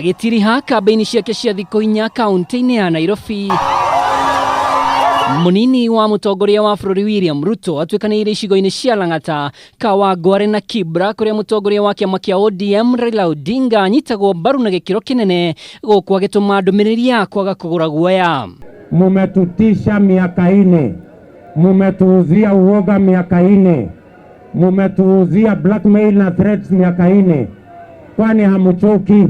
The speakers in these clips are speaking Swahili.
gutiriha kambi-ini ciake cia thikũ 4 kaunti-inĩ ya Nairobi. Munini wa mutongoria wa bururi William Ruto atuĩkanĩire icigo-inĩ cia Lang'ata, Kawangware na Kibra, kuria mutongoria wa kiama kia ODM Raila Odinga anyitagwo mbaru na gĩkĩro kĩnene gũkũ agĩtũma ndũmĩrĩri ya kwaga kũgũra guoya. Mumetutisha miaka 4, mumetuuzia uoga miaka 4, mumetuuzia blackmail na threats miaka 4. Kwani hamuchoki?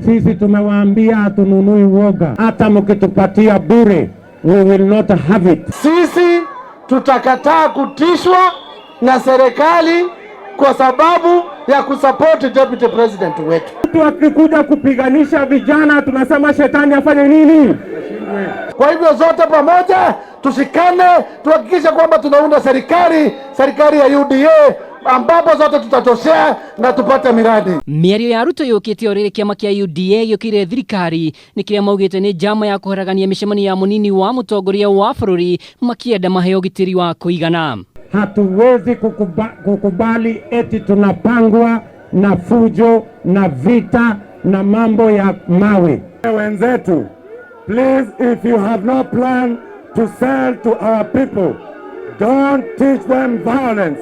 Sisi tumewaambia hatununui uoga, hata mkitupatia bure we will not have it. Sisi tutakataa kutishwa na serikali kwa sababu ya kusupport deputy president wetu. Mtu akikuja kupiganisha vijana tunasema shetani afanye nini? Kwa hivyo zote pamoja tushikane, tuhakikishe kwamba tunaunda serikali ya UDA ambapo zote tutatoshea na tupate miradi. Mĩario ya Ruto yũkĩte orĩrĩ kiama kia UDA gĩũkĩrĩre thirikari nĩ kĩrĩa maugĩte nĩ njama ya kũharagania mĩcemanio ya munini wa mutongoria wa bururi makĩenda maheo ũgitĩri wa kũigana. Hatuwezi kukubali eti tunapangwa na fujo na vita na mambo ya mawe. Wenzetu, please, if you have no plan to sell to our people, don't teach them violence.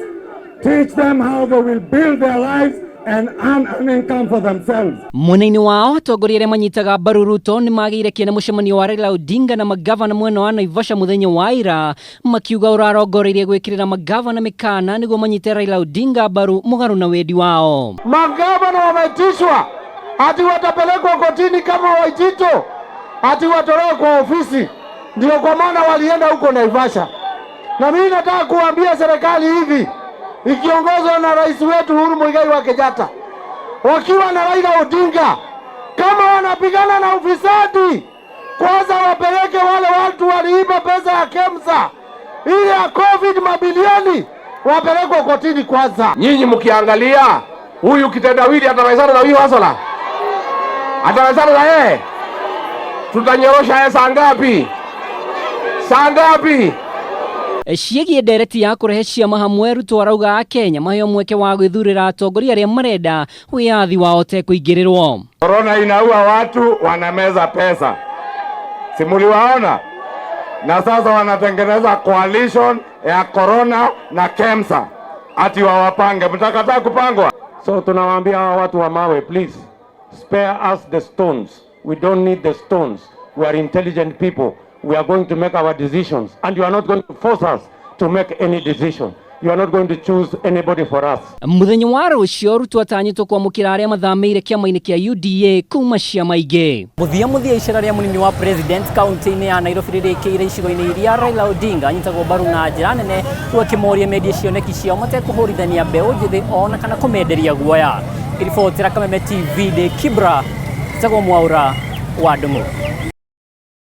Teach them how they will build their lives and earn an income for themselves. Mwena-ini wao atongoria arĩa manyitaga mbaru Ruto nĩ magiire kiene mucemanio wa Raila Odinga na mangabana mwena wa Naivasha muthenya wa ira, makiuga ũrarongoreirie gwikirira mangabana mikaana niguo manyite Raila Odinga mbaru mugaru na wendi wao. Mangabana wametishwa ati watapelekwa kotini kama Waitito, ati watolewe kwa ofisi. Ndio kwa maana walienda huko Naivasha. Na mimi nataka kuambia serikali hivi, ikiongozwa na rais wetu Uhuru Muigai wa Kenyatta, wakiwa na Raila Odinga, kama wanapigana na ufisadi, kwanza wapeleke wale watu waliiba pesa ya KEMSA ile ya COVID mabilioni, wapelekwe kotini kwanza. Nyinyi mkiangalia huyu kitendawili atawezana na huyu Hasola? Atawezana na yeye? Tutanyorosha yeye saa ngapi? Saa ngapi? Ciĩgiĩ ndereti ya kũrehe ciama hamwe, Ruto arauga Kenya maheo mweke wa gwĩthurĩra atongoria arĩa marenda wĩyathi wao tekũingĩrĩrwo. Corona inaua watu, wanameza pesa. Simuliwaona? Na sasa wanatengeneza coalition ya Corona na KEMSA ati wawapange. Mtakataa kupangwa? So tunawaambia hawa watu wa mawe, please spare us the stones. We don't need the stones. We are intelligent people. We are going to make our decisions, and you are not going to force us to make any decision. You are not going to choose anybody for us. Muthenya wa rũciũ Ruto atanyĩtwo kwamũkĩra arĩa mathamĩire kĩama-inĩ kĩa UDA kuma ciama ingĩ. Mũthia icera rĩa munini wa president kaunti-inĩ ya Nairobi rĩrĩkĩire icigo-inĩ iria Raila Odinga anyitagwo mbaru na njĩra nene, akĩmoria mendie cioneki ciao matekũhũrithania mbeũ njĩthĩ ona kana kũmenderia guoya. Riboti ya Kameme TV de Kibra, Mwaura wa Ndung'u.